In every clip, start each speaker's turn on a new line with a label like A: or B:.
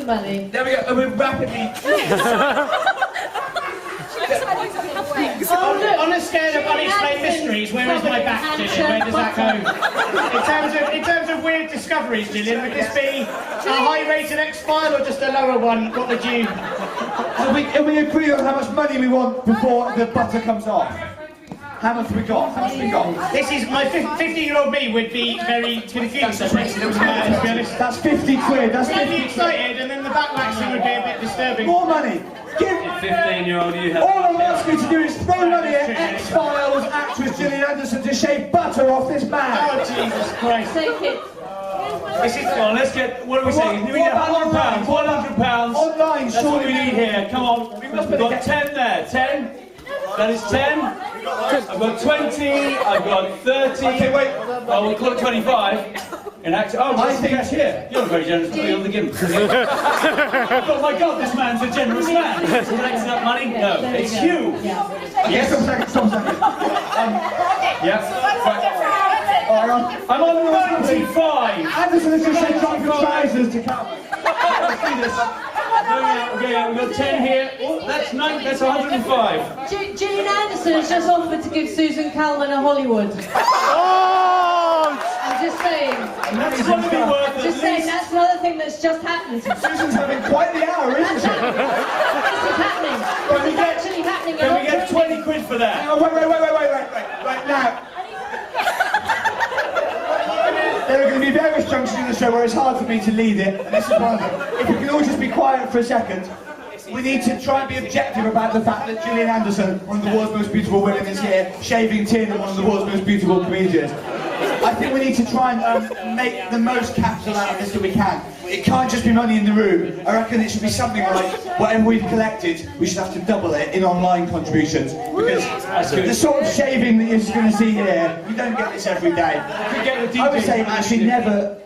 A: money.
B: There we go, and we're rapidly...
C: On a scale of unexplained mysteries, where is my back, Gillian? Where does that go? In terms of weird discoveries, Gillian, would this be a high-rated X-File or just a lower one? What would you...
B: And we agree on how much money we want before the butter comes off. How much we got? How much we got?
C: This is my 50-year-old me would be very confused. To be honest.
B: That's 50 quid. That's
C: I'd
B: 50
C: be excited, and then the back waxing would be a bit disturbing.
B: More money. Give
D: 15-year-old you have.
B: all I'm asking you to do is throw money at X-Files actress Gillian Anderson to shave butter off this man.
C: Oh, Jesus Christ.
A: Take it.
D: This is on. Let's get. What are we saying? We need £100. £100.
B: Online,
D: That's
B: surely
D: what we need here. Come on. We've got 10 there. 10. That is 10. I've got 20. I've got 30.
B: Okay, wait.
D: Oh, we'll call it 25. In actual, oh, I think that's here. You're very generous. You're the giver. Oh my God, this man's a generous man. He's collecting up money. No, it's you.
B: Yes, stop a second.
D: Yeah.
B: Right.
D: I'm on 25.
B: Anderson has just said try for trousers to come.
D: Let's do this. Okay, we've got 10 here. Oh, that's 9. That's 105.
A: Gillian Anderson has just offered to give Susan Calman a Hollywood. I'm just saying.
D: That's going to be worth it.
A: Just saying, that's another thing that's just happened.
B: Susan's having quite the hour, isn't she?
A: This is happening. This is actually happening.
D: Can we get 20 quid for that?
B: Hang on, wait, now. There are going to be various junctions in the show where it's hard for me to lead it, and this is one of them. If we can all just be quiet for a second, we need to try and be objective about the fact that Gillian Anderson, one of the world's most beautiful women, is here shaving tin at one of the world's most beautiful comedians. I think we need to try and make the most capital out of this that we can. It can't just be money in the room. I reckon it should be something like whatever we've collected, we should have to double it in online contributions. Because the sort of shaving that you're going to see here, you don't get this every day. I would say actually never,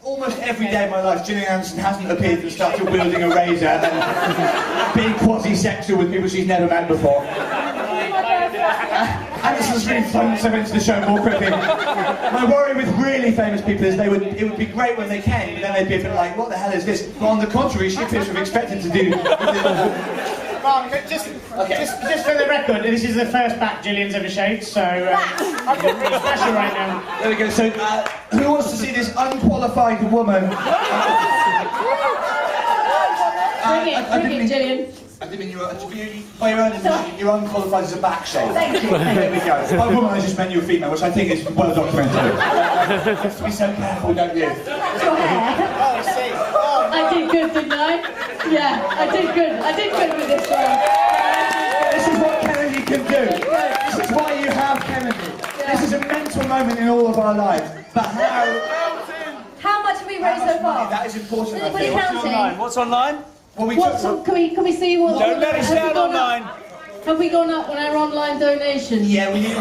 B: almost every day of my life, Gillian Anderson hasn't appeared and started wielding a razor and being quasi-sexual with people she's never met before. Anderson's really thrown herself into the show more quickly. My worry with really famous people is it would be great when they came, but then they'd be a bit like, what the hell is this? But on the contrary, she appears to have expected to do...
C: Mark, just for the record, this is the first back Gillian's ever shaved, so I feel pretty special right now.
B: There we go, so who wants to see this unqualified woman?
A: Bring it, Gillian.
B: I didn't mean by your own admission, you're unqualified as a back shave.
A: Thank you.
B: There we go. By woman, I just meant you were female, which I think is well documented. You have to be so careful, don't you?
A: Your hair.
C: Oh, I see. Oh,
A: I did good, didn't I? Yeah, I did good. I did good with this one.
B: This is what Kennedy can do. This is why you have Kennedy. This is a mental moment in all of our lives. But
A: How much have we raised so far?
B: that is important, I
A: Anybody
B: think.
A: counting?
D: What's online?
B: Well,
A: Can we see what?
D: Don't let us down online.
A: Have we gone up on our online donations?
B: yeah, we need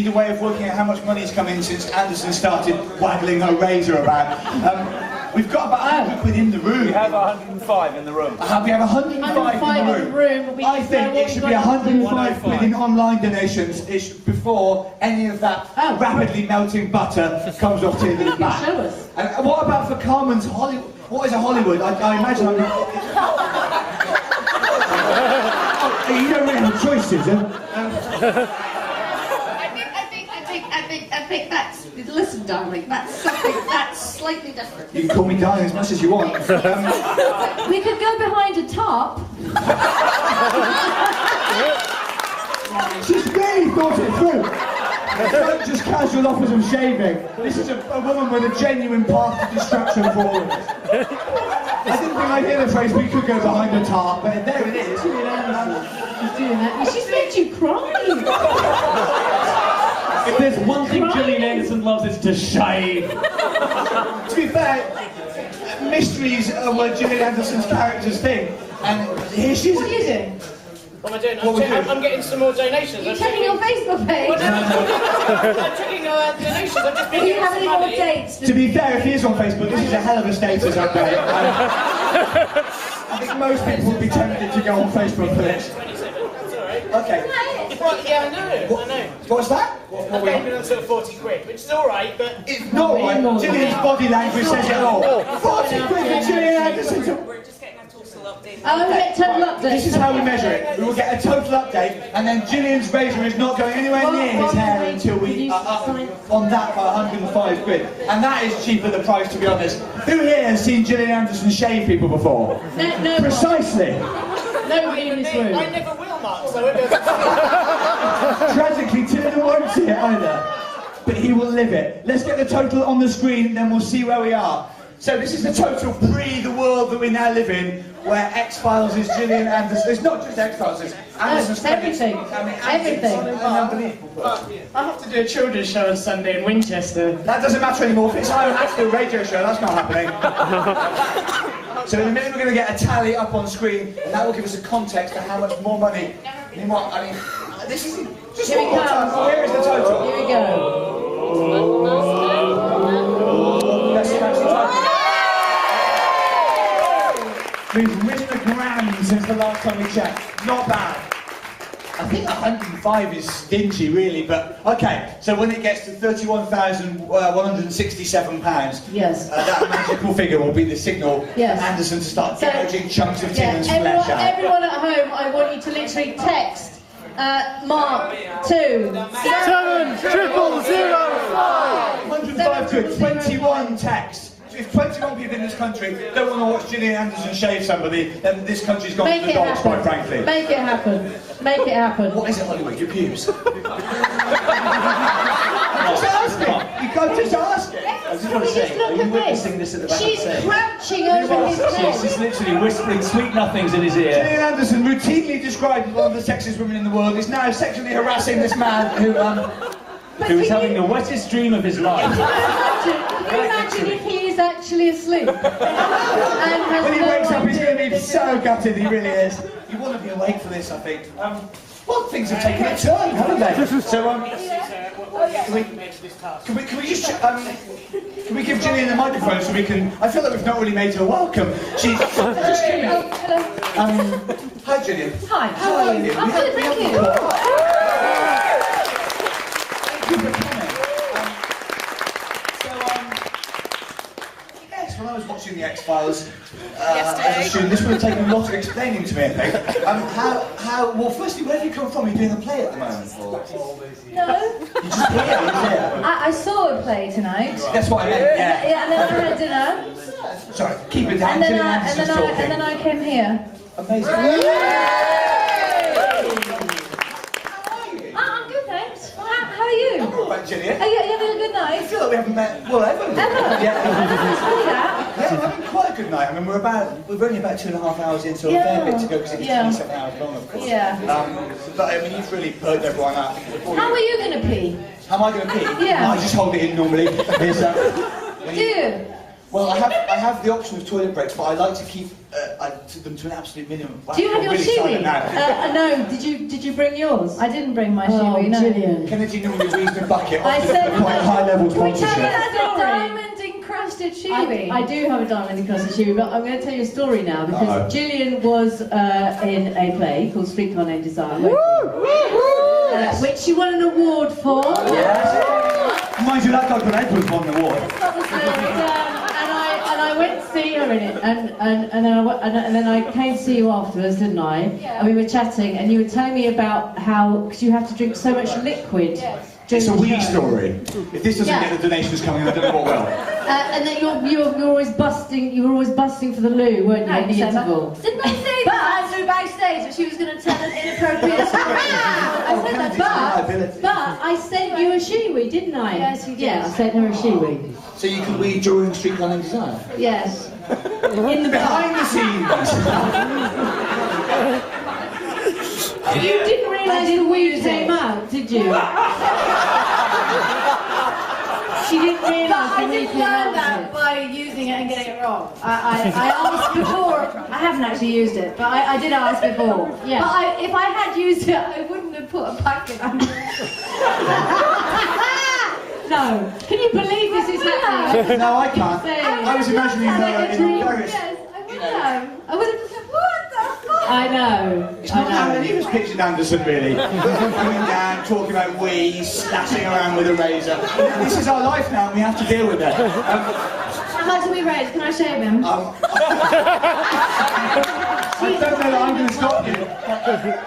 B: a way of working out how much money's come in since Anderson started waggling her razor about. We've got about 100 quid in the room.
D: We have 105 in the room.
B: We have 105 in the room. I think it should be 105 quid in online donations before any of that rapidly melting butter comes off to the back.
A: Show us.
B: And what about for Carmen's Hollywood? What is a Hollywood? I imagine I'm not... You don't really have choices,
E: I think that's, listen darling, that's something that's slightly different.
B: You can call me darling as much as you want.
A: We could go behind a tarp.
B: She's really thought it through. It's not just casual offers of shaving. This is a woman with a genuine path to destruction for all of us. I didn't think I'd hear the phrase, we could go behind a tarp, but there it is.
A: She's doing that. She's made you cry.
D: If there's one thing Gillian Anderson loves, it's to shave.
B: To be fair, mysteries were Gillian Anderson's character's thing. And here she is.
A: What are you doing?
C: what am I doing? I'm getting some more donations.
A: You're checking your Facebook page.
C: I'm checking donations. I've just been
A: Do you
C: getting
A: have
C: some
A: any more
C: money.
A: dates?
B: To be fair, if he is on Facebook, this is a hell of a status update. I think most people would be tempted to go on Facebook for this.
C: 27. That's all right.
B: Okay.
C: Well, yeah, I know.
B: What's that?
C: I gave me sort of 40 quid, which is all right, but
B: It's not right. Gillian's body language says it all. 40 quid for Gillian Anderson to...
A: Oh, we get total update.
B: This is how we measure it. We will get a total update, and then Gillian's razor is not going anywhere near his hair until we are up on that by 105 quid. And that is cheaper the price, to be honest. Who here has seen Gillian Anderson shave people before?
A: No,
B: Precisely.
A: nobody in this room.
C: I never will, Mark, so it
B: Tragically, Tilden won't see it either. But he will live it. Let's get the total on the screen, and then we'll see where we are. So this is the total pre the world that we now live in, where X-Files is Gillian Anderson. It's not just X-Files, it's Anderson's credits.
A: everything.
B: Everything. Unbelievable.
C: I have to do a children's show on Sunday in Winchester.
B: That doesn't matter anymore. If it's I have to do a radio show, that's not happening. So in a minute we're going to get a tally up on screen, and that will give us a context to how much more money we want. I mean, this is just
A: Here
B: one
A: we
B: more
A: go.
B: time. Here is the total.
A: Here we go.
B: Let's see how much the total. We've risen a grand since the last time we checked. Not bad. I think 105 is stingy, really, but okay. So when it gets to £31,167,
A: Yes.
B: that magical figure will be the signal
A: Yes.
B: for Anderson to start
A: So-
B: gouging chunks of
A: Yeah,
B: Tilden's flesh out.
A: everyone at home, I want you to literally text Mark 2
B: 105 quid, 21 texts. So if 21 people in this country don't want to watch Gillian Anderson shave somebody, then this country's gone
A: Make
B: to the
A: it
B: dogs, quite
A: happen.
B: frankly.
A: Make it happen. Make it happen.
B: What is it, Hollywood? Your pubes? Just ask it. You can't just ask it.
D: I just
A: Can
D: want
A: we
D: to say,
A: just
D: are
A: look
D: you
A: at
D: witnessing
A: this?
D: this at the back
A: She's
D: of the stage?
A: crouching over his
D: She's
A: head.
D: literally whispering sweet nothings in his ear.
B: Gillian Anderson, routinely described as one of the sexiest women in the world, is now sexually harassing this man who,
D: Who is having the wettest dream of his life.
A: Can you imagine if he is actually asleep? And has
B: when he
A: no
B: wakes up, he's
A: idea
B: going to be
A: that-
B: so gutted, he really is. You want to be awake for this, I think. Well, things have taken a turn, haven't they? So, can we just, can we give Gillian the microphone so we can, I feel like we've not really made her welcome. She's just came in. Hi Gillian.
A: Hi, how are you? I'm good, thank you.
B: Thank you for coming. Yes, when I was watching the X-Files, as a student, this would have taken a lot of explaining to me, I think. Well, firstly, where have you come from? You're doing a play at the moment, or?
A: No,
B: You just here,
A: I saw a play tonight.
B: That's what I meant, yeah.
A: Yeah, and then I had dinner,
B: Sorry, keep it down,
A: and then
B: Gillian
A: I,
B: Anderson's talking.
A: and then I came here.
B: Amazing.
A: I'm good, thanks. How are you?
B: All right, Gillian.
A: Are you having a good
B: I
A: night?
B: feel like we haven't met, well, ever.
A: Ever?
B: Yeah.
A: Yeah,
B: Yeah, we're having quite a good night. I mean, we're only about 2.5 hours into a fair bit to go because it's
A: Yeah.
B: 27 hours long, of course.
A: Yeah.
B: But I mean, you've really perked everyone up.
A: How are you going to pee?
B: How am I going to pee?
A: Yeah.
B: I just hold it in normally. Is,
A: Do you?
B: well, I have the option of toilet breaks, but I like to keep them to an absolute minimum.
A: Do you have your
B: I'm really
A: shiwi?
B: silent now.
A: No. Did you bring yours? I didn't bring my shiwi. No. Gillian.
B: Kennedy normally reads the bucket
A: I
B: off
A: said
B: the quite high level
A: Can we tell you
B: sponsorship.
A: a diamond encrusted shiwi? I do have a diamond encrusted shiwi, but I'm going to tell you a story now because
B: Uh-oh.
A: Gillian was in a play called Streetcar Named Desire, which she won an award for.
B: Mind you, that Golden April's won the award.
A: And I went to see her in it, and then I came to see you afterwards, didn't I? And we were chatting, and you were telling me about how because you have to drink so much liquid.
B: It's a
A: during the
B: wee
A: show.
B: story. If this doesn't
A: Yeah.
B: get the donations coming, I don't know what will.
A: And then you're always busting. You were always busting for the loo, weren't you? In the interval.
F: Didn't I say that through backstage that she was going to tell an inappropriate story?
A: I said that, but I sent you a shiwi, didn't I?
F: Yes, you did.
A: Yeah, I sent her a shiwi.
B: So you can wee during Streetcar Named Desire?
A: Yes. In the
B: Behind the scenes!
A: You didn't realise the wee came out, did you? She didn't
F: But
A: realise the
F: I
A: wee
F: didn't
A: came
F: learn
A: out.
F: that by using it and getting it wrong. I asked before. I haven't actually used it, but I did ask before.
A: Yeah.
F: But if I had used it, I wouldn't have put a packet under it.
A: No. Can you believe this is happening?
B: No, I can't.
A: Say-
B: I was imagining
A: Like a
B: her in
A: dream.
B: Paris.
F: Yes, I would have. I would have just said, what the fuck?
A: I know.
B: It's not how many of
A: I
B: us pictured Anderson, really. Coming down, talking about wee, slashing around with a razor. This is our life now, and we have to deal with it.
F: How much are we raised? Can I shave him?
B: I don't know that I'm going to stop you.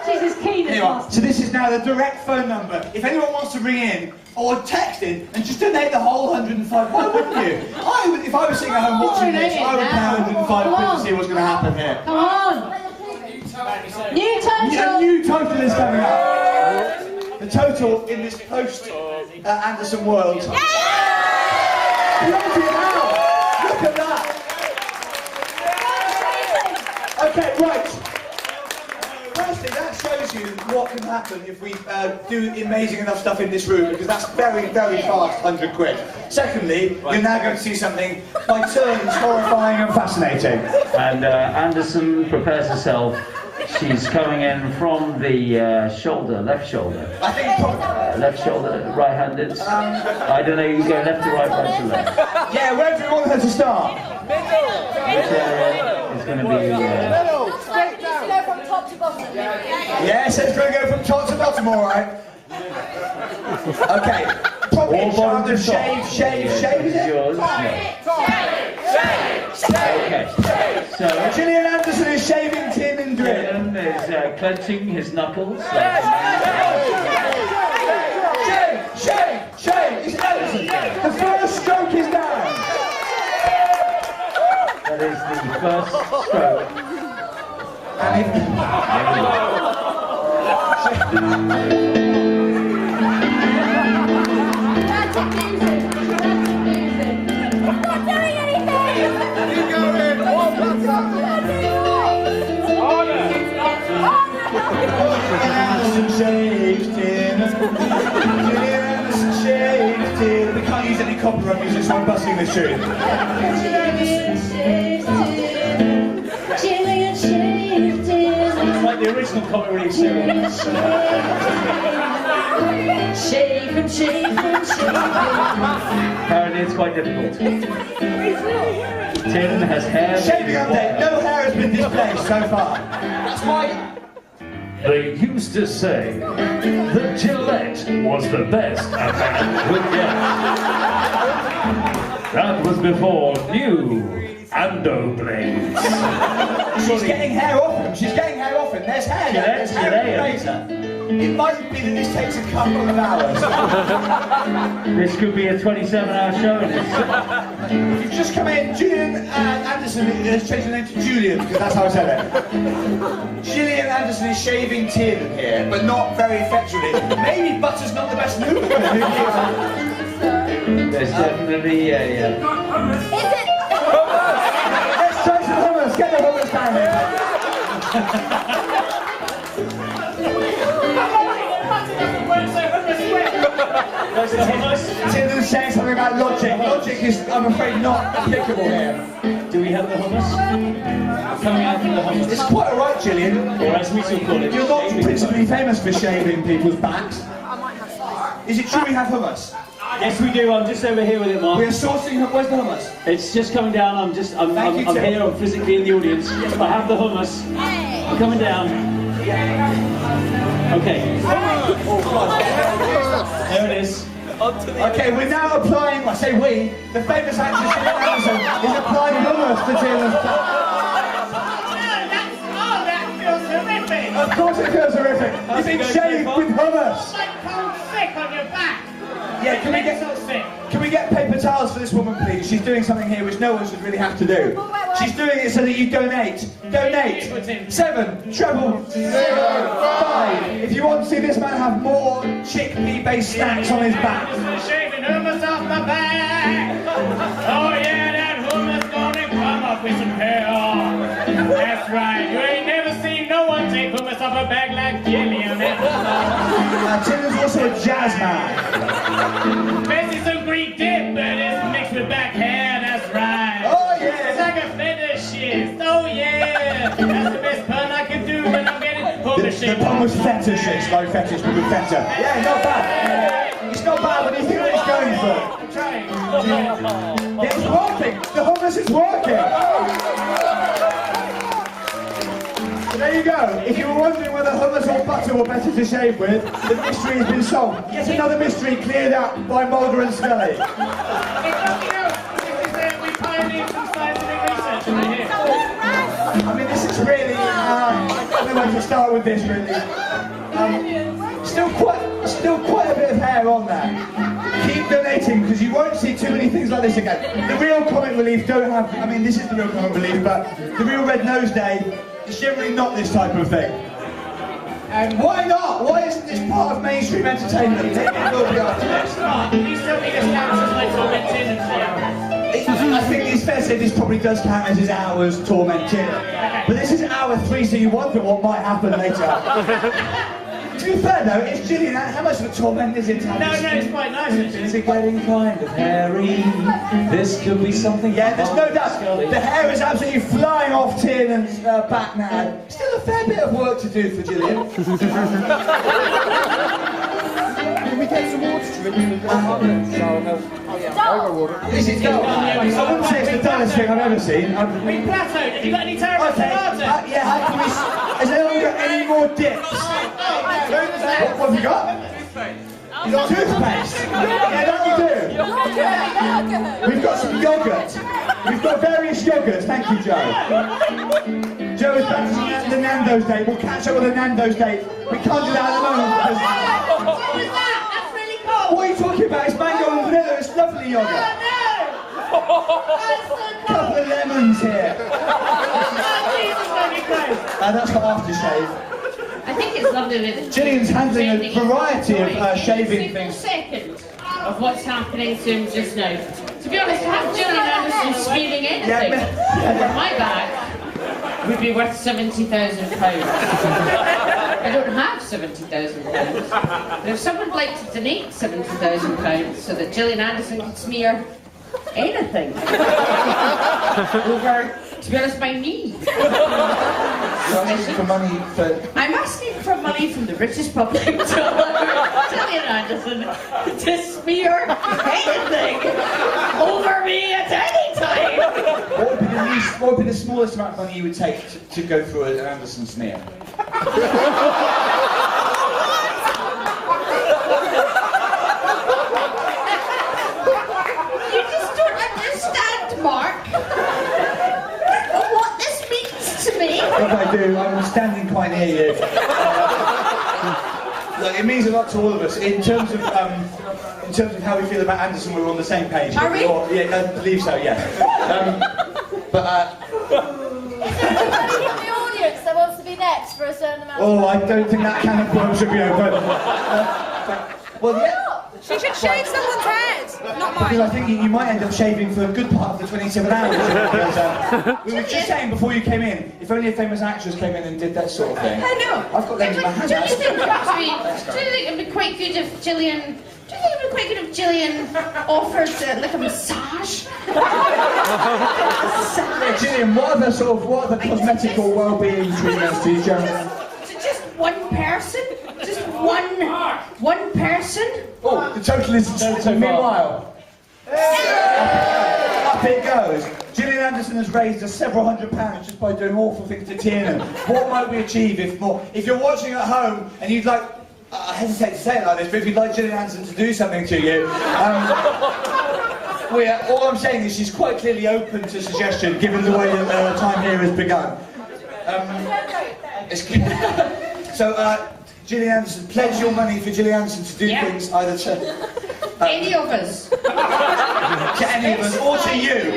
F: She's as keen as
B: Anyway,
F: possible.
B: so this is now the direct phone number. If anyone wants to ring in or text in and just donate the whole 105, why wouldn't you? If I was sitting at home watching this, I would pay 105 quid to see what's going to happen here.
F: Come on! New
B: A
F: total!
B: new total is coming up. The total in this post-Anderson world. Bloody hell! Look at that! Okay, right. Firstly, that shows you what can happen if we do amazing enough stuff in this room, because that's very, very fast, 100 quid. Secondly, you're now going to see something by turns horrifying and fascinating.
G: And Anderson prepares herself. She's coming in from the shoulder, left shoulder.
B: I think probably,
G: Left shoulder, right-handed. I don't know, you go left to right, right to left.
B: yeah, where do you want her to start?
G: Which area is going to be...
F: From top to bottom.
B: Yes, it's going to go from top to bottom, all right. Okay, probably
G: All bottom to top.
B: shave, is
G: This is
B: it?
G: yours. No. Okay, so...
B: Gillian Anderson is shaving Tim and Drin.
G: Dylan is clenching his knuckles.
B: Shave! It's Anderson. The first stroke is down.
G: That is the first stroke.
B: And
F: That's amusing. That's amusing. I'm not doing anything!
B: Anderson shaved Tim. Gillian Anderson shaved Tim. We can't use any copyright music, so I'm busting this tune.
D: It's like the original comic relief series.
A: Shave and shave and shave.
G: Apparently it's quite difficult. Tim has hair...
B: Shaving update. No hair has been displaced so far. That's why.
H: They used to say that Gillette was the best a man could get. That was before new Ando blades.
B: She's getting hair off him. There's hair there. There's hair in the razor. It might be that this takes a couple of hours.
G: This could be a 27-hour show.
B: If you've just come in, Gillian Anderson has changed the name to Julian, because that's how I said it. Gillian Anderson is shaving Tim here, but not very effectually. Maybe butter's not the best move.
G: There's definitely a...
F: Is it?
B: Let's try some hummus. Get the hummus down here.
D: Where's the hummus?
B: Tim is saying something about logic. Logic is, I'm afraid, not applicable here.
D: Do we have the hummus? Coming out from the hummus.
B: It's quite alright, Gillian.
D: Or as we still call it,
B: You're not
D: shaving.
B: principally famous for shaving people's backs. Is it true we have hummus?
D: Yes, we do. I'm just over here with it, Mark.
B: We are sourcing. Where's the hummus?
D: It's just coming down. I'm
B: Thank you,
D: I'm
B: Tim.
D: here. I'm physically in the audience. I have the hummus. I'm coming down. Okay. There it is.
B: Okay, we're now applying, I say we, the famous actress Gillian Anderson is applying hummus to Gillian's back.
C: That feels horrific!
B: Of course it feels horrific. You've been shaved with hummus.
C: Like cold sick on your back!
B: Yeah, can we get paper towels for this woman, please? She's doing something here which no one should really have to do. She's doing it so that you donate. Donate. 7 treble 5. If you want to see this man have more chickpea-based snacks on his back.
C: Shaving hummus off my back! Oh yeah, that hummus gonna come up with some hair. That's right. You ain't never seen no one take hummus off a bag like Gillian.
B: Tim is also a jazz man.
C: This is some Greek dip, but it's mixed with back hair, that's right.
B: Oh
C: It's
B: yeah.
C: like a fetish shift. Oh yeah. That's the best pun I can do when I'm getting hummus
B: The
C: shaved.
B: pun was fetishes, like fetish, but with feta. Yeah, not bad. It's not bad when you think what it's going for.
C: I'm trying.
B: Yeah, it's working. The hummus is working. So there you go. If you were wondering whether hummus or butter were better to shave with, the mystery has been solved. Yet another mystery cleared up by Mulder and Scully.
C: We pioneered
B: have to start with this, really. Still quite a bit of hair on there. Keep donating, because you won't see too many things like this again. The real Comic Relief don't have, I mean, this is the real Comic Relief, but the real Red Nose Day is generally not this type of thing. And why not? Why isn't this part of mainstream entertainment? Maybe it will be after this.
C: Please tell me this counts as my tormented and
B: I think it's fair to say this probably does count as his hours tormented. But this is hour 3, so you wonder what might happen later. To be fair though, it's Gillian, how much of a torment is it?
C: No, it's quite nice.
D: Is it getting kind of hairy? This could be something.
B: Yeah, there's no doubt. The hair is absolutely flying off Tiernan's back now. Still a fair bit of work to do for Gillian. Can we get some water to drink? This is dull. I wouldn't say it's the dullest thing I've ever seen.
C: We plateaued. Have you got any terrible tomatoes?
B: Yeah, how can we... Has anyone got any more dips? What have you got? Toothpaste. Yeah, that'll do. We've got some yogurt. We've got various yogurts. Thank you, Joe. Joe is back to the Nando's Day. We'll catch up with the Nando's Day. We can't do that at the moment because...
E: What was that? That's really cool.
B: What are you talking about? It's mango and vanilla. It's lovely yogurt.
E: That's so cool.
B: Couple of lemons here. That's got aftershave.
E: I think it's lovely that
B: Gillian's handling a variety of shaving things.
E: Second of what's happening to him just now. To be honest, to have Gillian Anderson spewing anything over my back would be worth £70,000. I don't have £70,000. But if someone would like to donate £70,000 so that Gillian Anderson could smear anything over, to be honest, my knee.
B: You're asking for money for...
E: I'm asking for money from the British public to allow Gillian Anderson to smear anything over me at any time.
B: What would be the smallest amount of money you would take to go through an Anderson smear?
E: You just don't understand, Mark, what this means to me.
B: If I do, I'm standing quite near you. Look, it means a lot to all of us. In terms of how we feel about Anderson, we're on the same page.
E: Are we?
B: Yeah, I believe so, yeah.
F: The audience that wants to be next for a certain amount
B: Oh, I don't think that can of worms should be open. Well, yeah.
I: She should shave someone's head, not mine.
B: Because I think you might end up shaving for a good part of the 27 hours. Because, we were just saying before you came in, if only a famous actress came in and did that sort of thing.
E: I know.
B: I've got them in my hand.
E: Do you think it'd be quite good if Gillian... Do you think it'd be quite good if Gillian offered like a massage?
B: Gillian, what are the cosmetic or well-being treatments do you generally?
E: To just one person? Just one person?
B: Oh, the total is meanwhile. Up it goes. Gillian Anderson has raised us several £100s just by doing awful things to Tiernan. What might we achieve if more? If you're watching at home and you'd like, I hesitate to say it like this, but if you'd like Gillian Anderson to do something to you, all I'm saying is she's quite clearly open to suggestion, given the way that our time here has begun. Gillian Anderson, pledge your money for Gillian Anderson to do things either to...
E: any of us.
B: To any of us, or to you.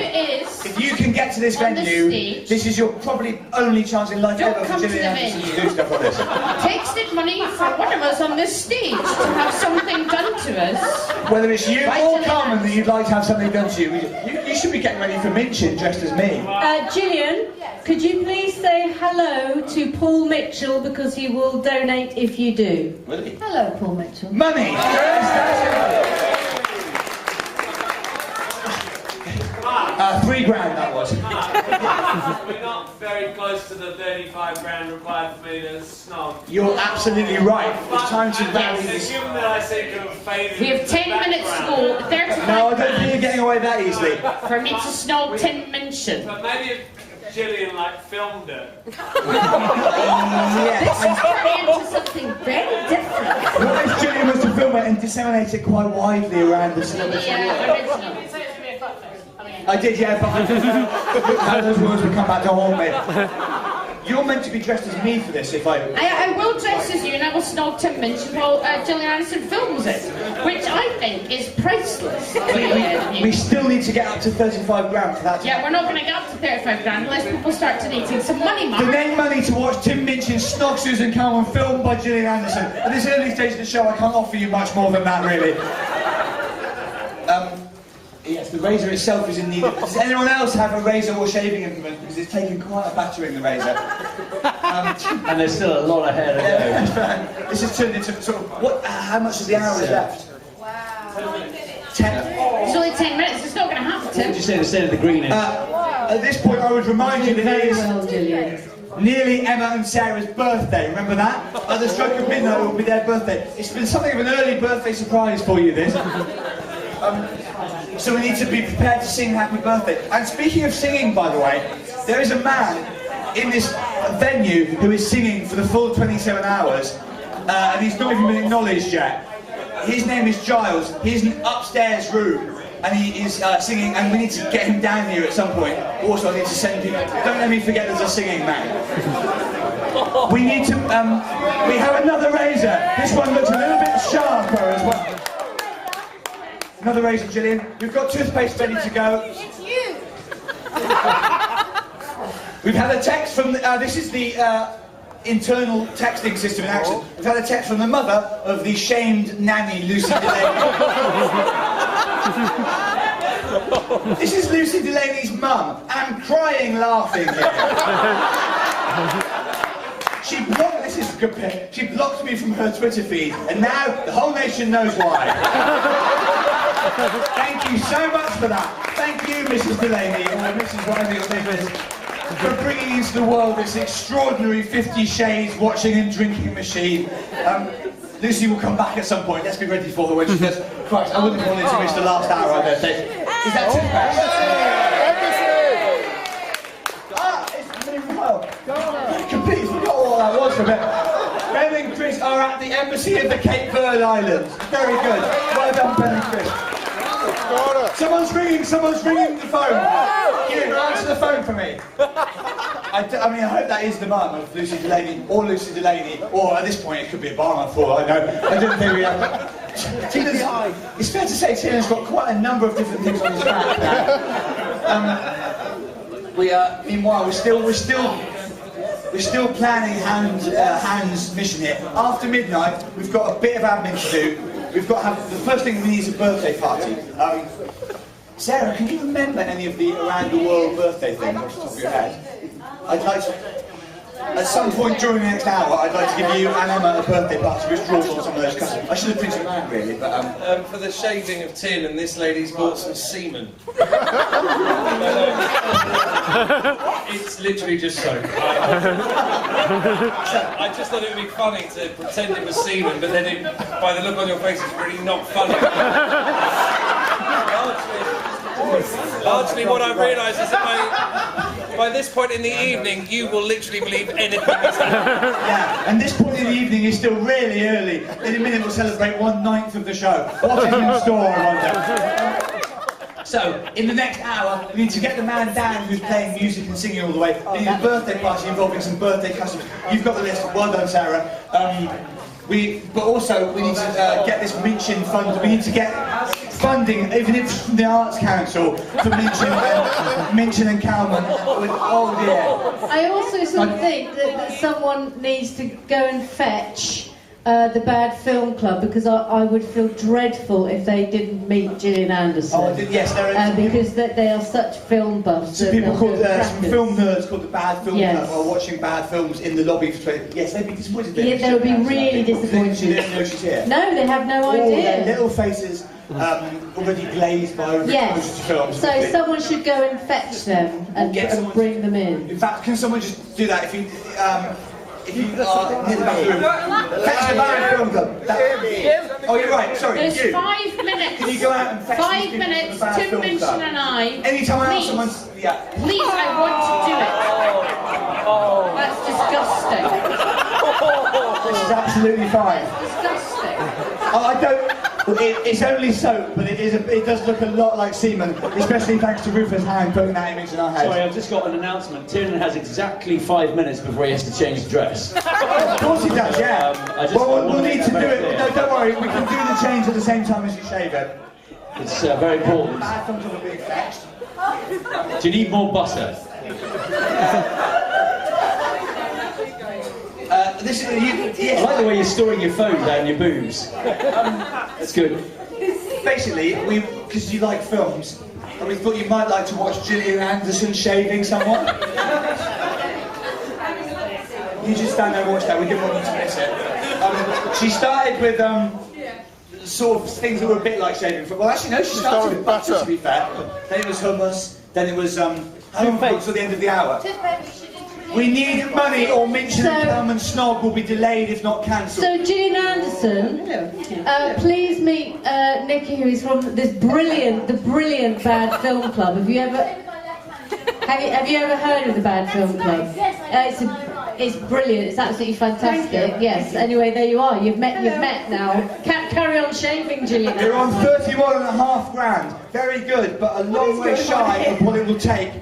B: If you can get to this venue, this is your probably only chance in life ever for Gillian Anderson to do stuff like this.
E: Texted money for one of us on this stage to have something done to us.
B: Whether it's you or Carmen that you'd like to have something done to you, you should be getting ready for Minchin dressed as me.
A: Gillian, could you please say hello to Paul Mitchell because he will donate if you do.
B: Really?
A: Hello, Paul Mitchell.
B: Money! £3 grand that was.
J: We're not very close to the 35 grand required for me to snog.
B: You're absolutely right. It's time to rally this.
J: Given that I seem to have faded.
E: We have 10 minutes to go. 35
B: No, I don't think you're getting away that easily.
E: For me to snog Tin Minchin.
J: But maybe if Gillian filmed it.
E: This is turning into something very different.
B: What if Gillian was to film it and disseminate it quite widely around the celebrity?
E: Original.
B: I did, yeah, but those words would come back to haunt me. You're meant to be dressed as me for this, if I
E: will dress as you, and I will snog Tim Minchin while Gillian Anderson films it, which I think is priceless.
B: We still need to get up to 35 grand for that.
E: Yeah, we're not going to get up to 35 grand unless people start donating some money, Mark.
B: Donate money to watch Tim Minchin's Snog Susan Calman filmed by Gillian Anderson. At this early stage of the show, I can't offer you much more than that, really. Yes, the razor itself is in need of... Does anyone else have a razor or shaving implement? Because it's taken quite a battering, the razor.
D: And there's still a lot of hair to
B: go. This has turned into sort of... how much of the hour is left?
F: Wow.
B: 10.
E: It's only 10 minutes, it's not going to happen, Tim.
D: What would you say the state of the green is?
B: At this point, I would remind you that it is nearly Emma and Sarah's birthday. Remember that? At the stroke of midnight, it will be their birthday. It's been something of an early birthday surprise for you, this. So we need to be prepared to sing Happy Birthday. And speaking of singing, by the way, there is a man in this venue who is singing for the full 27 hours, and he's not even been acknowledged yet. His name is Giles. He's in an upstairs room, and he is singing, and we need to get him down here at some point. Also, I need to send people. Don't let me forget there's a singing man. We need to, we have another razor. This one looks a little bit sharper as well. Another razor, Gillian. We've got toothpaste ready to go.
F: It's you!
B: We've had a text from, this is the internal texting system in action. We've had a text from the mother of the shamed nanny, Lucy Delaney. This is Lucy Delaney's mum. I'm crying laughing here. She blocked, this is a good bit, she blocked me from her Twitter feed, and now the whole nation knows why. Thank you so much for that. Thank you, Mrs. Delaney, or Mrs. whatever your name is, for bringing into the world this extraordinary 50 Shades watching and drinking machine. Lucy will come back at some point. Let's be ready for her when she does. Christ, I wouldn't have wanted to miss the last hour, I don't think. Is that toothpaste? It's moving well. I completely forgot what that was for a bit. Ben and Chris are at the embassy of the Cape Verde Islands. Very good. Well done, Ben and Chris. Someone's ringing the phone. Kieran, answer the phone for me. I mean, I hope that is the mum of Lucy Delaney, or Lucy Delaney, or at this point it could be a barn for I know. I didn't think we had. It's fair to say Tina's got quite a number of different things on his back now. Meanwhile, we're still planning Hans' mission here. After midnight, we've got a bit of admin to do. We've got to have, the first thing we need is a birthday party. Sarah, can you remember any of the around the world birthday things off the top of your head? I'd like to, at some point during the next hour, I'd like to give you and Emma a birthday party which draws on some of those customers. I should have printed them out really, but
J: for the shaving of tin, and this lady's bought some semen. It's literally just soap. I just thought it would be funny to pretend it was semen, but then by the look on your face, it's really not funny. Largely what I've realised is that by this point in the evening, you will literally believe anything that's happening.
B: Yeah, and this point in the evening is still really early. In a minute we'll celebrate 1/9 of the show. What is in store, I wonder? So, in the next hour, we need to get the man down who's playing music and singing all the way. We need a birthday party involving some birthday customers. You've got the list. Well done, Sarah. But also, we need to get this Minchin fund. We need to get funding, even if from the Arts Council, for Minchin and Calman. Oh dear.
A: I also sort of think that someone needs to go and fetch the Bad Film Club, because I would feel dreadful if they didn't meet Gillian Anderson.
B: Oh, yes, there are
A: because they are such film buffs.
B: Some people called some film nerds called the Bad Film Club are watching bad films in the lobby for 20. Yes, they'd be disappointed.
A: Yeah, they would be really disappointed.
B: She didn't know she's here.
A: No, they have no idea.
B: All their little faces already glazed by exposure to films.
A: So someone should go and fetch them and bring them in.
B: In fact, can someone just do that if you are near the back room? Fetch the Bad Film Club. Oh, you're right. Sorry.
E: There's 5 minutes.
B: Can you go out and fetch
E: 5 minutes. Tim Minchin and I.
B: Anytime I ask someone,
E: Please, I want to do it. That's disgusting.
B: This is absolutely fine.
E: Disgusting.
B: I don't. It's only soap, but it does look a lot like semen, especially thanks to Rufus Hound putting that image in our heads.
D: Sorry, I've just got an announcement. Tiernan has exactly 5 minutes before he has to change the dress.
B: Of course he does, yeah. Well, we'll need to do it. No, don't worry, we can do the change at the same time as you shave it.
D: It's very important.
B: Bad thumbs up a big fetched.
D: Do you need more butter? I like the way you're storing your phone down your boobs. That's good.
B: Basically, because you like films, and we thought you might like to watch Gillian Anderson shaving someone. You just stand there and watch that. We didn't want you to miss it. She started with sort of things that were a bit like shaving. Well, actually, no. She started with butter, to be fair. Then it was hummus. Then it was how long until the end of the hour? We need money, or Minchin and Cam and Snog will be delayed, if not cancelled.
A: So, Gillian Anderson, please meet Nikki, who is from this the brilliant Bad Film Club. Have you ever heard of the Bad Film Club? It's brilliant. It's absolutely fantastic. Yes. Anyway, there you are. You've met now. Carry on shaving, Gillian.
B: You're on 31.5 grand. Very good, but a long way shy of what it will take.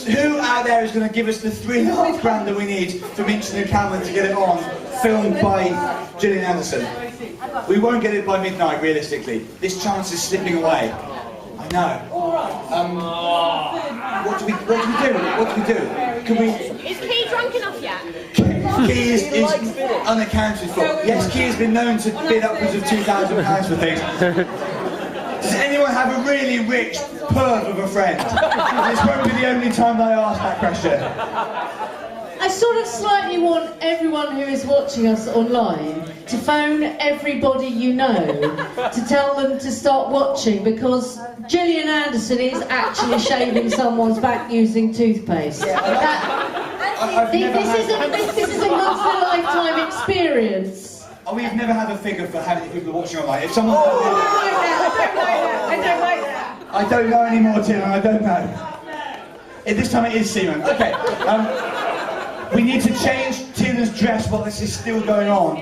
B: Who out there is going to give us the 3.5 grand that we need for Minchin and Cameron to get it on, filmed by Gillian Anderson? We won't get it by midnight, realistically. This chance is slipping away. I know. What do we do? Can we?
I: Is Key drunk enough yet?
B: Key is unaccounted for. Yes, Key has been known to bid upwards of £2,000 for things. Does anyone have a really rich perv of a friend? This won't be the only time that I ask that question.
A: I sort of slightly want everyone who is watching us online to phone everybody you know to tell them to start watching, because Gillian Anderson is actually shaving someone's back using toothpaste. This is a once-in-a-lifetime experience.
B: Oh, we've never had a figure for how many people are watching online. If someone... I don't know anymore, Tim, I don't know. This time it is semen. Okay. We need to change Tina's dress while this is still going on.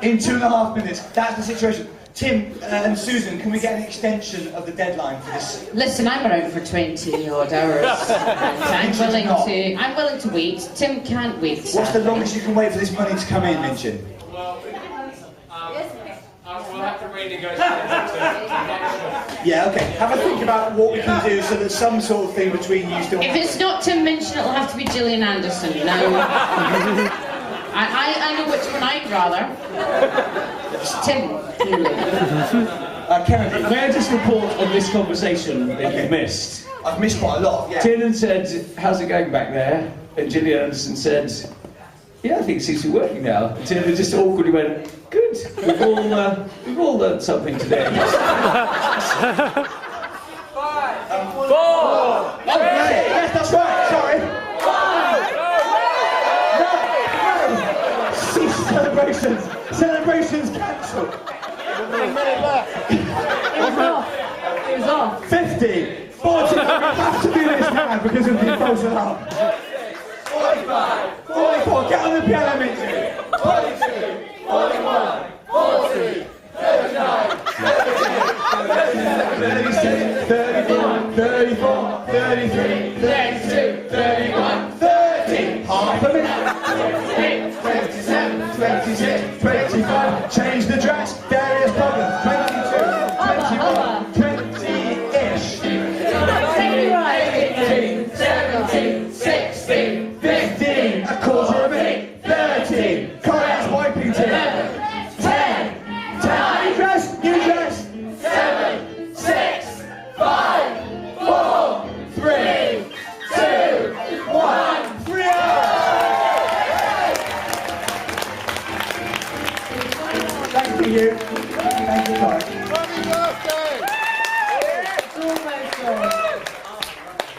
B: In 2.5 minutes. That's the situation. Tim and Susan, can we get an extension of the deadline for this?
E: Listen, I'm around for 20 odd hours. I'm willing to wait. Tim can't wait.
B: What's the longest you can wait for this money to come in, Minchin?
J: Well, we'll have to renegotiate it.
B: Yeah, okay. Have a think about what we can do so that some sort of thing between you still...
E: If it's not Tim Minchin, it'll have to be Gillian Anderson. No. I know which one I'd rather. It's Tim, clearly.
B: Karen,
D: may I just report on this conversation that you've missed?
B: I've missed quite a lot, yeah.
D: Tiernan said, "How's it going back there?" And Gillian Anderson said, "Yeah, I think it seems to be working now." And Tiernan just awkwardly went, "Good, we've all learned something today."
J: 5, 4,
B: Okay, yes, that's right, sorry. No. Celebrations cancelled.
A: It was off.
B: 50, 40, we have to do this now because of the false alarm.
J: 45,
B: 44, get on the piano, Minchin.
J: 42, 41, 40, 39,
B: 36, 34, 34, 33, 32, 31, 30. Half a minute. 27, 26, 25. Change the dress. Various problems. 22, 21, 20-ish. 18, 17, 16, 15. A quarter of a minute. 13. Conrad's wiping team. 10. New dress. New dress.
J: 7, 6, 5, 4, 3, 2, 1.
B: 3 hours. Thank you. Thank you, guys.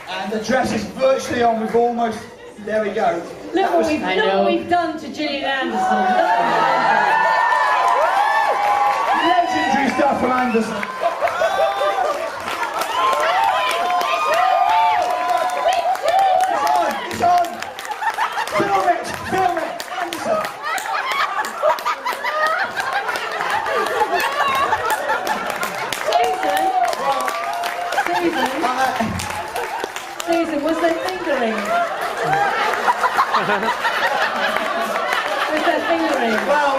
B: And the dress is virtually on. We've almost... There we go.
A: Look what we've done to Gillian Anderson.
B: Legendary stuff from Anderson. It's on! Film it! Film it! Anderson!
A: fingering. With their fingering.
B: Well,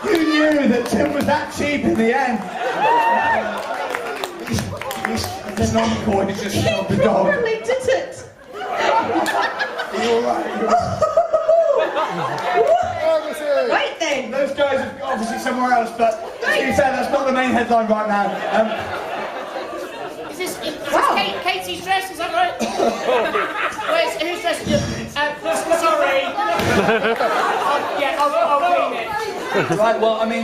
B: you knew that Tim was that cheap in the end. He's not coin, it's just not the dog.
A: He probably did it.
B: Are you alright?
A: Right then.
B: Those guys are obviously somewhere else, but to be fair, that's not the main headline right now.
E: Is this Katie's dress? Is that right? Who's dressed you? Sorry. I'll clean it.
B: Right, well, I mean,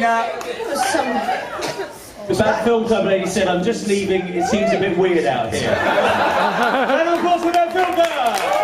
D: That film club lady said, I'm just leaving, it seems a bit weird out here. And of course, with that film club!